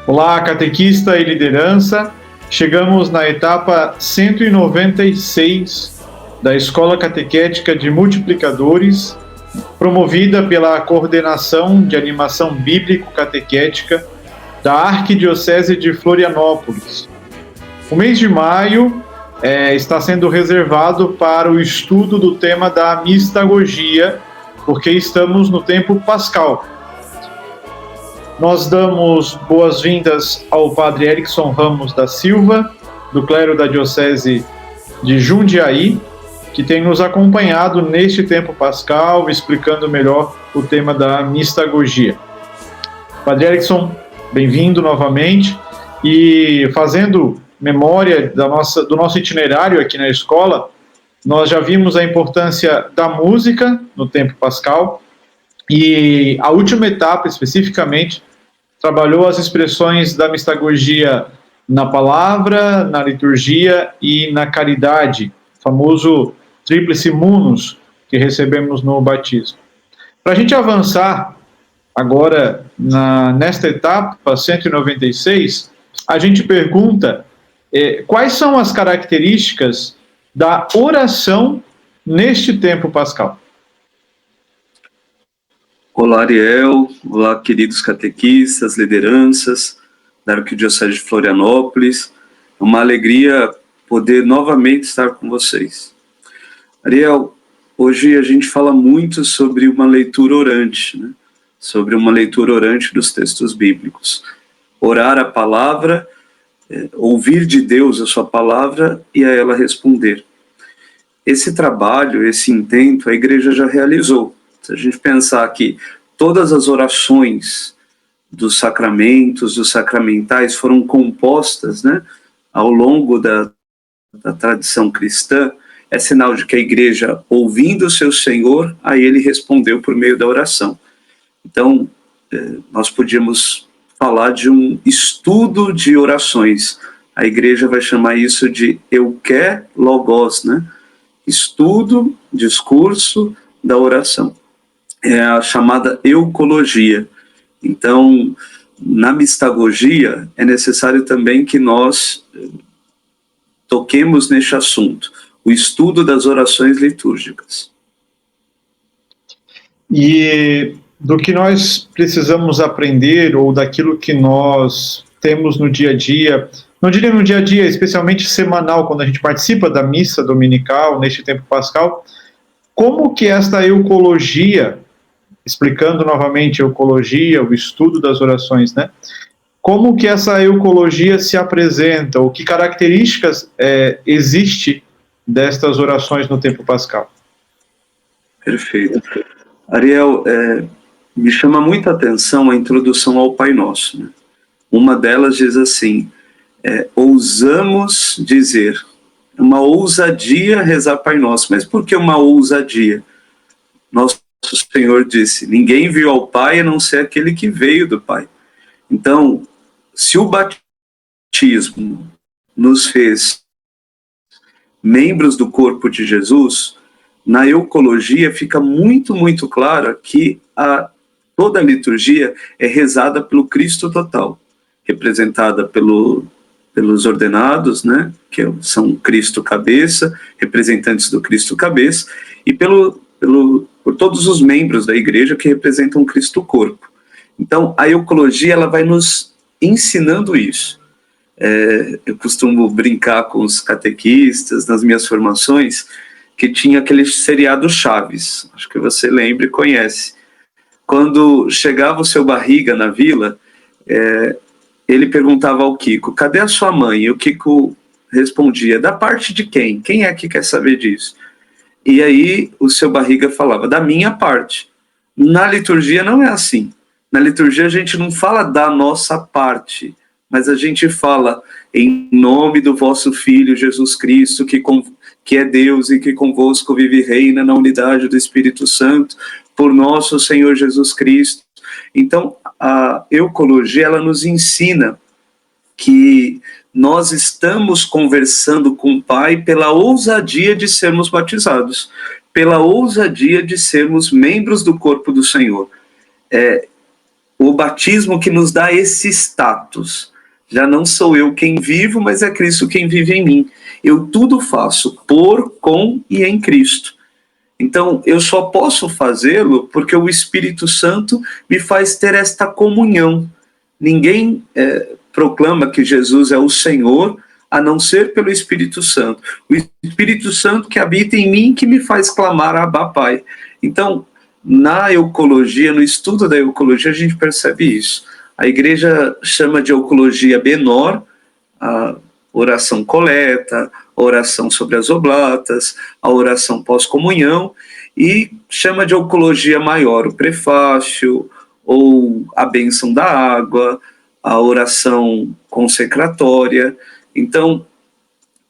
Olá, catequista e liderança. Chegamos na etapa 196 da Escola Catequética de Multiplicadores, promovida pela Coordenação de Animação Bíblico-Catequética da Arquidiocese de Florianópolis. O mês de maio está sendo reservado para o estudo do tema da mistagogia, porque estamos no tempo pascal. Nós damos boas-vindas ao Padre Erickson Ramos da Silva, do clero da Diocese de Jundiaí, que tem nos acompanhado neste tempo pascal, explicando melhor o tema da mistagogia. Padre Erickson, bem-vindo novamente, e fazendo memória do nosso itinerário aqui na escola, nós já vimos a importância da música no tempo pascal, e a última etapa, especificamente, trabalhou as expressões da mistagogia na palavra, na liturgia e na caridade, famoso tríplice munus que recebemos no batismo. Para a gente avançar agora nesta etapa 196, a gente pergunta quais são as características da oração neste tempo pascal. Olá, Ariel. Olá, queridos catequistas, lideranças da Arquidiocese de Florianópolis. É uma alegria poder novamente estar com vocês. Ariel, hoje a gente fala muito sobre uma leitura orante, né? Sobre uma leitura orante dos textos bíblicos. Orar a palavra, ouvir de Deus a sua palavra e a ela responder. Esse trabalho, esse intento, a Igreja já realizou. Se a gente pensar que todas as orações dos sacramentos, dos sacramentais, foram compostas, né, ao longo da tradição cristã, é sinal de que a Igreja, ouvindo o seu Senhor, a ele respondeu por meio da oração. Então, nós podíamos falar de um estudo de orações. A Igreja vai chamar isso de euké logos, né? Estudo, discurso da oração. É a chamada eucologia. Então, na mistagogia, é necessário também que nós toquemos neste assunto, o estudo das orações litúrgicas. E do que nós precisamos aprender, ou daquilo que nós temos no dia a dia, não diria no dia a dia, especialmente semanal, quando a gente participa da missa dominical, neste tempo pascal, como que esta eucologia, explicando novamente a eucologia, o estudo das orações, né? Como que essa eucologia se apresenta, ou que características existe destas orações no tempo pascal? Perfeito. Ariel, me chama muita atenção a introdução ao Pai Nosso, né? Uma delas diz assim, ousamos dizer, uma ousadia rezar Pai Nosso. Mas por que uma ousadia? Nosso Senhor disse, ninguém viu ao Pai a não ser aquele que veio do Pai. Então, se o batismo nos fez membros do corpo de Jesus, na eucologia fica muito, muito claro que toda a liturgia é rezada pelo Cristo total, representada pelos ordenados, né, que são Cristo cabeça, representantes do Cristo cabeça, e por todos os membros da igreja que representam Cristo corpo. Então, a eucologia ela vai nos ensinando isso. Eu costumo brincar com os catequistas nas minhas formações, que tinha aquele seriado Chaves, acho que você lembra e conhece. Quando chegava o seu Barriga na vila, ele perguntava ao Kiko, cadê a sua mãe? E o Kiko respondia, da parte de quem? Quem é que quer saber disso? E aí o seu Barriga falava, da minha parte. Na liturgia não é assim. Na liturgia a gente não fala da nossa parte, mas a gente fala em nome do vosso Filho Jesus Cristo, que é Deus e que convosco vive e reina na unidade do Espírito Santo, por nosso Senhor Jesus Cristo. Então, a eucologia, ela nos ensina que nós estamos conversando com o Pai pela ousadia de sermos batizados, pela ousadia de sermos membros do corpo do Senhor. O batismo que nos dá esse status. Já não sou eu quem vivo, mas é Cristo quem vive em mim. Eu tudo faço por, com e em Cristo. Então, eu só posso fazê-lo porque o Espírito Santo me faz ter esta comunhão. Ninguém proclama que Jesus é o Senhor, a não ser pelo Espírito Santo. O Espírito Santo que habita em mim, que me faz clamar a Abba Pai. Então, na eucologia, no estudo da eucologia, a gente percebe isso. A igreja chama de eucologia menor, a oração coleta, a oração sobre as oblatas, a oração pós-comunhão, e chama de eucologia maior o prefácio, ou a bênção da água, a oração consecratória. Então,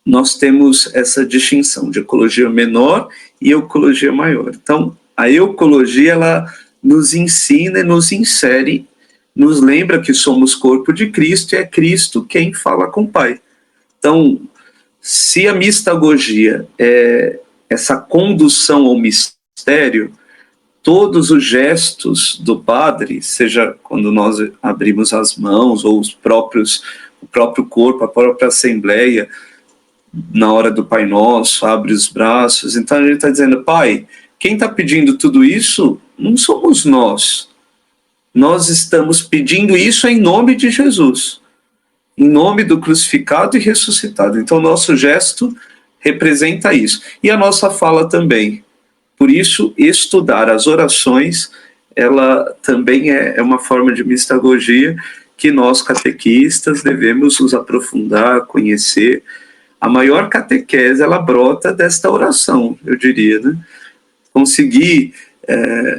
nós temos essa distinção de eucologia menor e eucologia maior. Então, a eucologia, ela nos ensina e nos insere, nos lembra que somos corpo de Cristo e é Cristo quem fala com o Pai. Então, se a mistagogia é essa condução ao mistério, todos os gestos do padre, seja quando nós abrimos as mãos ou o próprio corpo, a própria assembleia, na hora do Pai Nosso, abre os braços, então a gente está dizendo, Pai, quem está pedindo tudo isso não somos nós. Nós estamos pedindo isso em nome de Jesus, em nome do crucificado e ressuscitado. Então, o nosso gesto representa isso. E a nossa fala também. Por isso, estudar as orações, ela também é uma forma de mistagogia que nós, catequistas, devemos nos aprofundar, conhecer. A maior catequese, ela brota desta oração, eu diria, né? Conseguir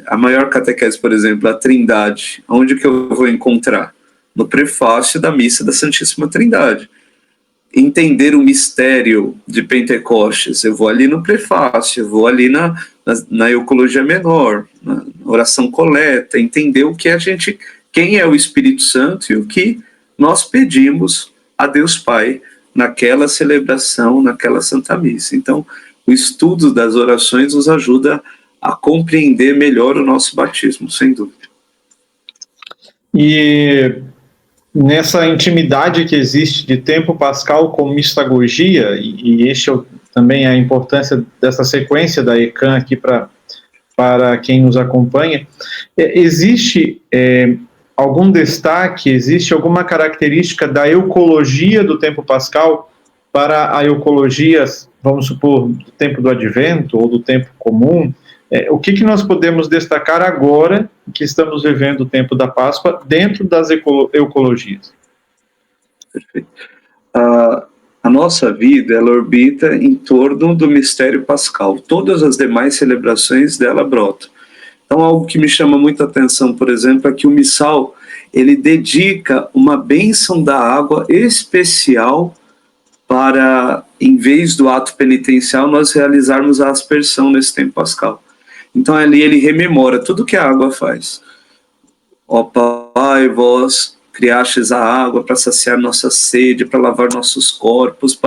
a maior catequese, por exemplo, a Trindade, onde que eu vou encontrar? No prefácio da missa da Santíssima Trindade. Entender o mistério de Pentecostes, eu vou ali no prefácio, eu vou ali na eucologia menor, na oração coleta, entender o que quem é o Espírito Santo e o que nós pedimos a Deus Pai naquela celebração, naquela Santa Missa. Então, o estudo das orações nos ajuda a compreender melhor o nosso batismo, sem dúvida. E nessa intimidade que existe de tempo pascal com mistagogia, e este também a importância dessa sequência da ECAM aqui para quem nos acompanha, existe algum destaque, existe alguma característica da eucologia do tempo pascal para a eucologia, vamos supor, do tempo do Advento ou do tempo comum? O que nós podemos destacar agora que estamos vivendo o tempo da Páscoa dentro das eucologias? Perfeito. A nossa vida, ela orbita em torno do mistério pascal. Todas as demais celebrações dela brotam. Então, algo que me chama muita atenção, por exemplo, é que o missal, ele dedica uma bênção da água especial para, em vez do ato penitencial, nós realizarmos a aspersão nesse tempo pascal. Então, ali ele rememora tudo que a água faz. Ó Pai, vós criastes a água para saciar nossa sede, para lavar nossos corpos,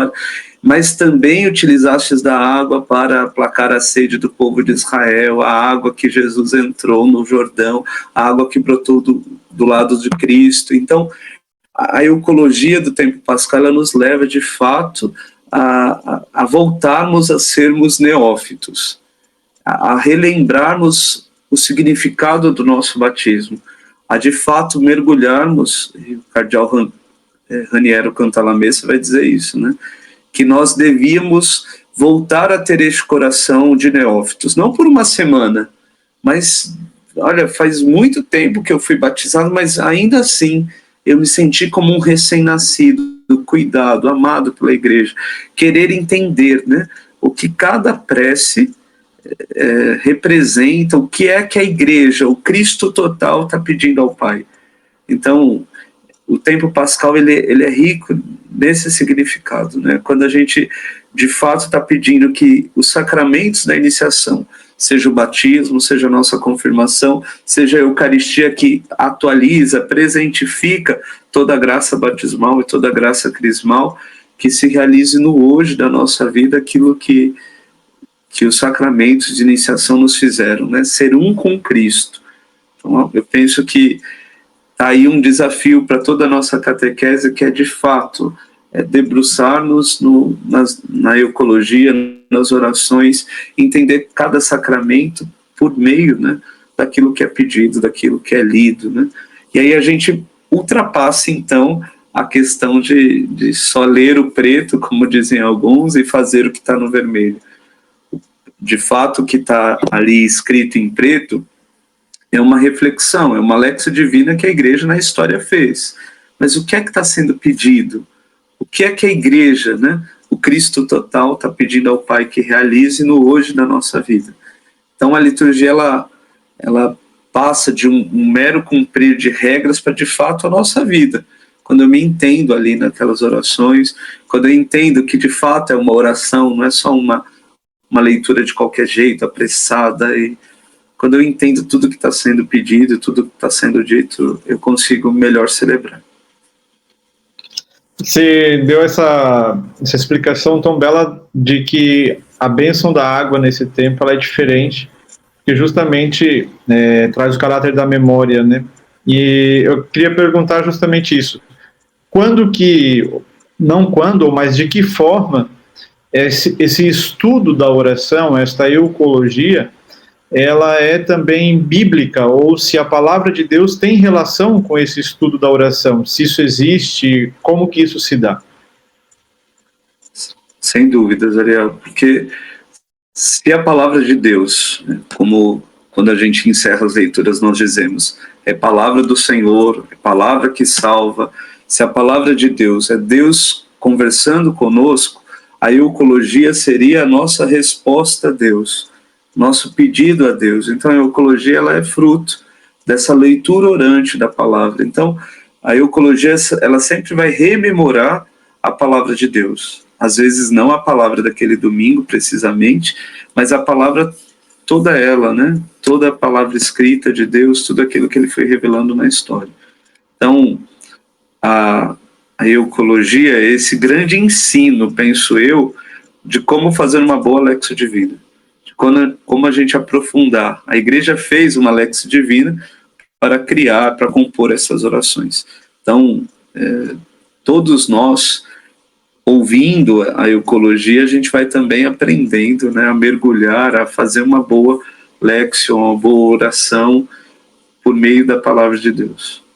mas também utilizastes da água para aplacar a sede do povo de Israel, a água que Jesus entrou no Jordão, a água que brotou do lado de Cristo. Então, a eucologia do tempo pascal, ela nos leva, de fato, a voltarmos a sermos neófitos, a relembrarmos o significado do nosso batismo, a de fato mergulharmos, e o cardeal Raniero Cantalamessa vai dizer isso, né? Que nós devíamos voltar a ter este coração de neófitos, não por uma semana, mas, olha, faz muito tempo que eu fui batizado, mas ainda assim eu me senti como um recém-nascido, cuidado, amado pela igreja, querer entender, né, o que cada prece representa, o que é que a igreja, o Cristo total está pedindo ao Pai. Então, o tempo pascal ele é rico nesse significado, né? Quando a gente de fato está pedindo que os sacramentos da iniciação, seja o batismo, seja a nossa confirmação, seja a Eucaristia que atualiza, presentifica toda a graça batismal e toda a graça crismal, que se realize no hoje da nossa vida aquilo que os sacramentos de iniciação nos fizeram, né? Ser um com Cristo. Então, eu penso que tá aí um desafio para toda a nossa catequese, que é de fato debruçar-nos na eucologia, nas orações, entender cada sacramento por meio, né, daquilo que é pedido, daquilo que é lido, né? E aí a gente ultrapassa, então, a questão de só ler o preto, como dizem alguns, e fazer o que está no vermelho. De fato, o que está ali escrito em preto é uma reflexão, é uma lexio divina que a igreja na história fez. Mas o que é que está sendo pedido? O que é que a igreja, né, o Cristo total, está pedindo ao Pai que realize no hoje da nossa vida? Então a liturgia, ela passa de um mero cumprir de regras para, de fato, a nossa vida. Quando eu me entendo ali naquelas orações, quando eu entendo que, de fato, é uma oração, não é só uma leitura de qualquer jeito, apressada, e quando eu entendo tudo que está sendo pedido, tudo que está sendo dito, eu consigo melhor celebrar. Você deu essa explicação tão bela de que a bênção da água nesse tempo ela é diferente, que justamente traz o caráter da memória, né? E eu queria perguntar justamente isso. Mas de que forma esse estudo da oração, esta eucologia, ela é também bíblica, ou se a palavra de Deus tem relação com esse estudo da oração, se isso existe, como que isso se dá? Sem dúvidas, Ariel, porque se a palavra de Deus, né, como quando a gente encerra as leituras nós dizemos, é palavra do Senhor, é palavra que salva, se a palavra de Deus é Deus conversando conosco, a eucologia seria a nossa resposta a Deus, nosso pedido a Deus. Então a eucologia, ela é fruto dessa leitura orante da palavra. Então a eucologia, ela sempre vai rememorar a palavra de Deus. Às vezes não a palavra daquele domingo precisamente, mas a palavra toda ela, né? Toda a palavra escrita de Deus, tudo aquilo que ele foi revelando na história. Então a eucologia é esse grande ensino, penso eu, de como fazer uma boa lexio divina, de como a gente aprofundar. A igreja fez uma lexio divina para criar, para compor essas orações. Então, todos nós, ouvindo a eucologia, a gente vai também aprendendo, né, a mergulhar, a fazer uma boa lexio, uma boa oração por meio da palavra de Deus.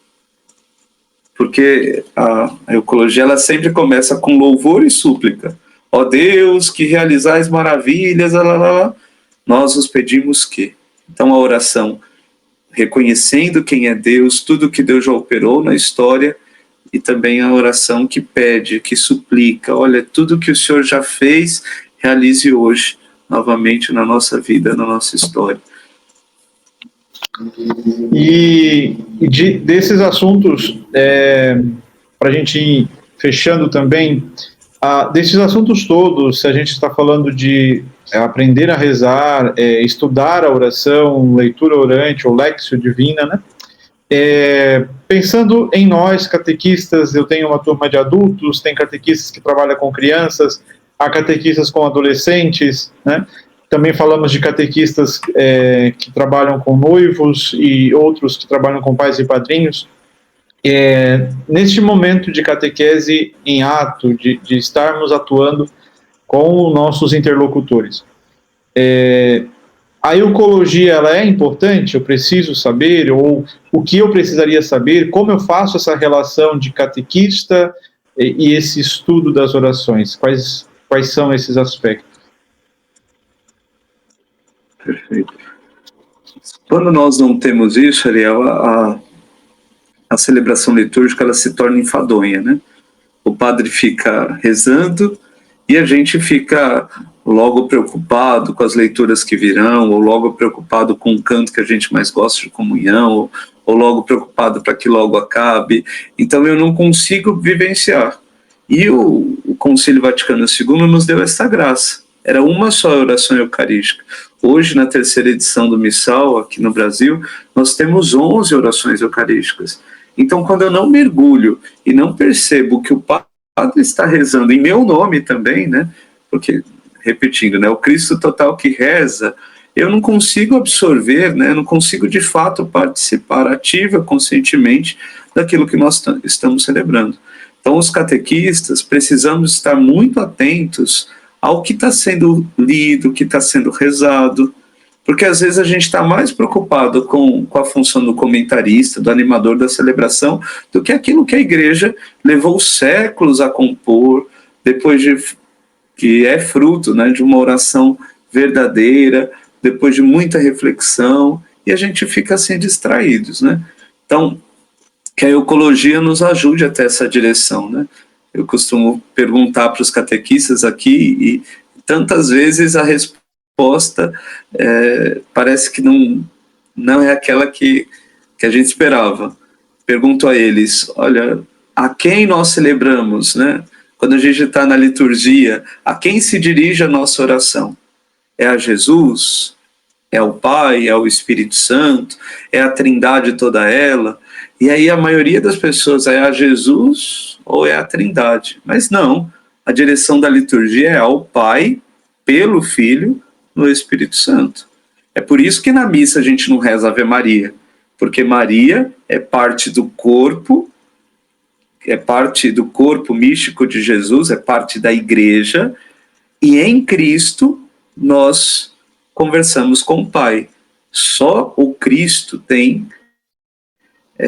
Porque a eucologia, ela sempre começa com louvor e súplica. Ó Deus, que realizais maravilhas, nós os pedimos que. Então a oração, reconhecendo quem é Deus, tudo que Deus já operou na história, e também a oração que pede, que suplica, olha, tudo que o Senhor já fez, realize hoje, novamente na nossa vida, na nossa história. E desses assuntos, para a gente ir fechando também, desses assuntos todos, se a gente está falando de aprender a rezar, estudar a oração, leitura orante ou lexio divina, né? Pensando em nós, catequistas, eu tenho uma turma de adultos, tem catequistas que trabalham com crianças, há catequistas com adolescentes, né? Também falamos de catequistas que trabalham com noivos e outros que trabalham com pais e padrinhos. Neste momento de catequese em ato, de estarmos atuando com nossos interlocutores, a eucologia, ela é importante? Eu preciso saber? Ou o que eu precisaria saber? Como eu faço essa relação de catequista e esse estudo das orações? Quais são esses aspectos? Perfeito. Quando nós não temos isso, Ariel, a celebração litúrgica, ela se torna enfadonha, né? O padre fica rezando e a gente fica logo preocupado com as leituras que virão, ou logo preocupado com o canto que a gente mais gosta de comunhão, ou logo preocupado para que logo acabe. Então eu não consigo vivenciar. E o Concílio Vaticano II nos deu essa graça. Era uma só oração eucarística. Hoje, na terceira edição do Missal, aqui no Brasil, nós temos 11 orações eucarísticas. Então, quando eu não mergulho e não percebo que o padre está rezando em meu nome também, né? Porque, repetindo, né, o Cristo total que reza, eu não consigo absorver, né, não consigo de fato participar ativa, conscientemente, daquilo que nós estamos celebrando. Então, os catequistas precisamos estar muito atentos ao que está sendo lido, o que está sendo rezado, porque às vezes a gente está mais preocupado com a função do comentarista, do animador da celebração, do que aquilo que a igreja levou séculos a compor, depois de que é fruto, né, de uma oração verdadeira, depois de muita reflexão, e a gente fica assim distraídos, né? Então, que a ecologia nos ajude até essa direção, né? Eu costumo perguntar para os catequistas aqui, e tantas vezes a resposta parece que não é aquela que a gente esperava. Pergunto a eles, olha, a quem nós celebramos, né? Quando a gente está na liturgia, a quem se dirige a nossa oração? É a Jesus? É o Pai? É o Espírito Santo? É a Trindade toda ela? E aí a maioria das pessoas é a Jesus ou é a Trindade? Mas não, a direção da liturgia é ao Pai, pelo Filho, no Espírito Santo. É por isso que na missa a gente não reza Ave Maria, porque Maria é parte do corpo místico de Jesus, é parte da igreja, e em Cristo nós conversamos com o Pai. Só o Cristo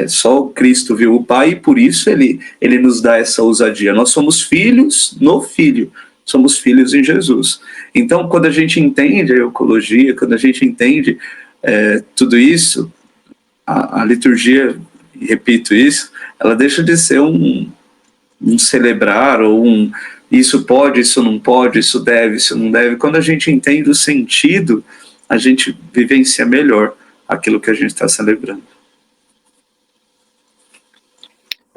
só o Cristo viu o Pai, e por isso ele nos dá essa ousadia. Nós somos filhos no Filho, somos filhos em Jesus. Então, quando a gente entende a ecologia, quando a gente entende tudo isso, a liturgia, repito isso, ela deixa de ser um celebrar, ou isso pode, isso não pode, isso deve, isso não deve. Quando a gente entende o sentido, a gente vivencia melhor aquilo que a gente está celebrando.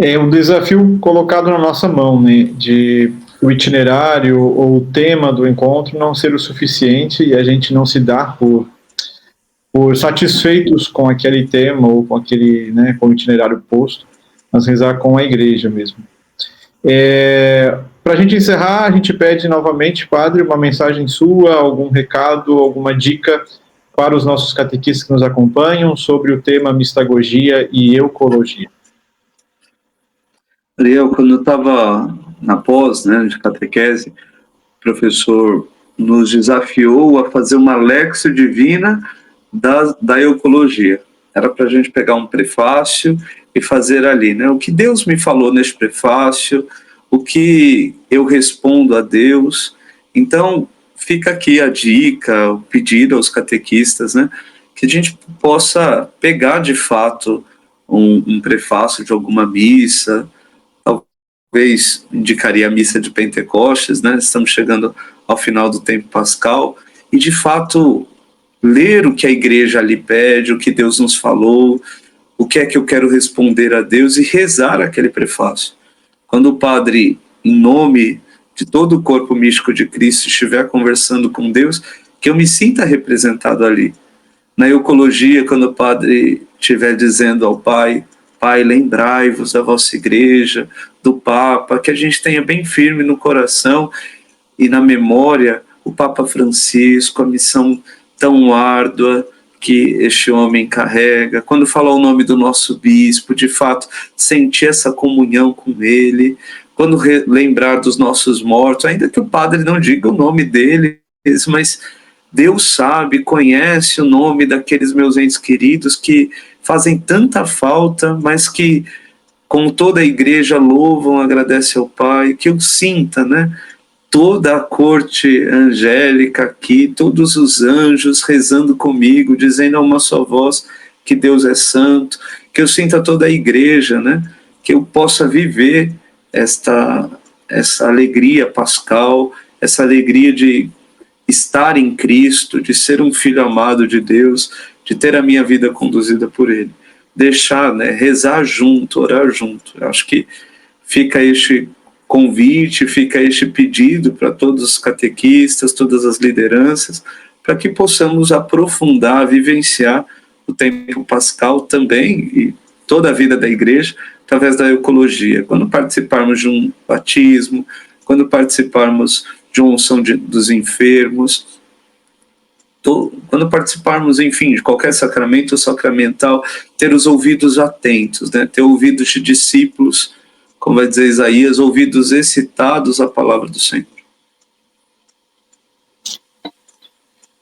É um desafio colocado na nossa mão, né, de o itinerário ou o tema do encontro não ser o suficiente e a gente não se dar por satisfeitos com aquele tema ou com aquele, né, com o itinerário posto, mas rezar com a igreja mesmo. Para a gente encerrar, a gente pede novamente, Padre, uma mensagem sua, algum recado, alguma dica para os nossos catequistas que nos acompanham sobre o tema mistagogia e eucologia. Ariel, quando eu estava na pós, né, de catequese, o professor nos desafiou a fazer uma Lexio Divina da ecologia. Era para a gente pegar um prefácio e fazer ali, né, o que Deus me falou neste prefácio, o que eu respondo a Deus. Então, fica aqui a dica, o pedido aos catequistas, né, que a gente possa pegar de fato um prefácio de alguma missa. Talvez indicaria a missa de Pentecostes, né? Estamos chegando ao final do tempo pascal, e de fato ler o que a igreja ali pede, o que Deus nos falou, o que é que eu quero responder a Deus, e rezar aquele prefácio. Quando o padre, em nome de todo o corpo místico de Cristo, estiver conversando com Deus, que eu me sinta representado ali. Na ecologia, quando o padre estiver dizendo ao Pai, Pai, lembrai-vos da vossa igreja, do Papa, que a gente tenha bem firme no coração e na memória o Papa Francisco, a missão tão árdua que este homem carrega. Quando falar o nome do nosso bispo, de fato, sentir essa comunhão com ele. Quando lembrar dos nossos mortos, ainda que o padre não diga o nome deles, mas Deus sabe, conhece o nome daqueles meus entes queridos que fazem tanta falta, mas que com toda a igreja louvam, agradecem ao Pai, que eu sinta, né, toda a corte angélica aqui, todos os anjos rezando comigo, dizendo a uma só voz que Deus é santo, que eu sinta toda a igreja, né, que eu possa viver essa alegria pascal, essa alegria de estar em Cristo, de ser um filho amado de Deus, de ter a minha vida conduzida por Ele. Deixar, né, rezar junto, orar junto. Eu acho que fica este convite, fica este pedido para todos os catequistas, todas as lideranças, para que possamos aprofundar, vivenciar o tempo pascal também, e toda a vida da igreja, através da ecologia. Quando participarmos de um batismo, quando participarmos de uma unção dos enfermos, quando participarmos, enfim, de qualquer sacramento ou sacramental, ter os ouvidos atentos, né? Ter ouvidos de discípulos, como vai dizer Isaías, ouvidos excitados à palavra do Senhor.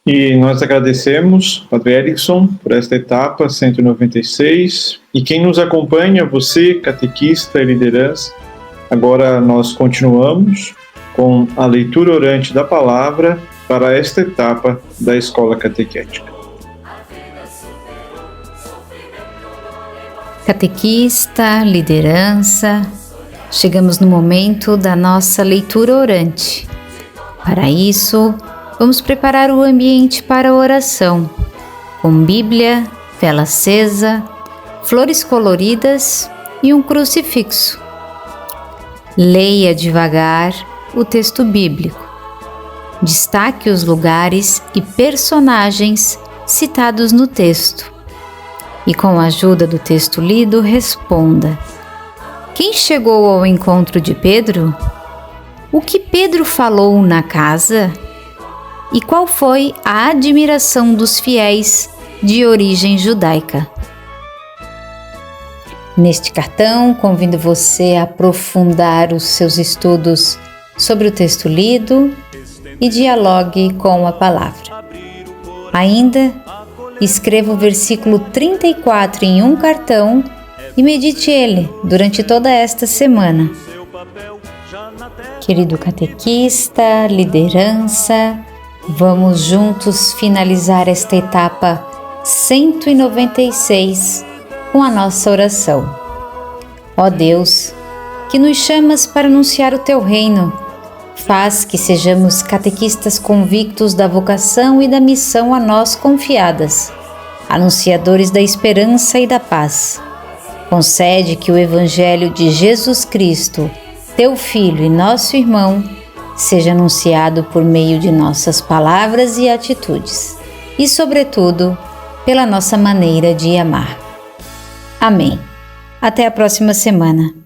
E nós agradecemos, Padre Erickson, por esta etapa 196. E quem nos acompanha, você, catequista e liderança, agora nós continuamos com a leitura orante da palavra para esta etapa da Escola Catequética. Catequista, liderança, chegamos no momento da nossa leitura orante. Para isso, vamos preparar o ambiente para a oração, com Bíblia, vela acesa, flores coloridas e um crucifixo. Leia devagar o texto bíblico. Destaque os lugares e personagens citados no texto. E com a ajuda do texto lido, responda: quem chegou ao encontro de Pedro? O que Pedro falou na casa? E qual foi a admiração dos fiéis de origem judaica? Neste cartão, convido você a aprofundar os seus estudos sobre o texto lido e dialogue com a palavra. Ainda, escreva o versículo 34 em um cartão e medite ele durante toda esta semana. Querido catequista, liderança, vamos juntos finalizar esta etapa 196 com a nossa oração. Ó Deus, que nos chamas para anunciar o Teu reino, faz que sejamos catequistas convictos da vocação e da missão a nós confiadas, anunciadores da esperança e da paz. Concede que o Evangelho de Jesus Cristo, Teu Filho e nosso irmão, seja anunciado por meio de nossas palavras e atitudes, e, sobretudo, pela nossa maneira de amar. Amém. Até a próxima semana.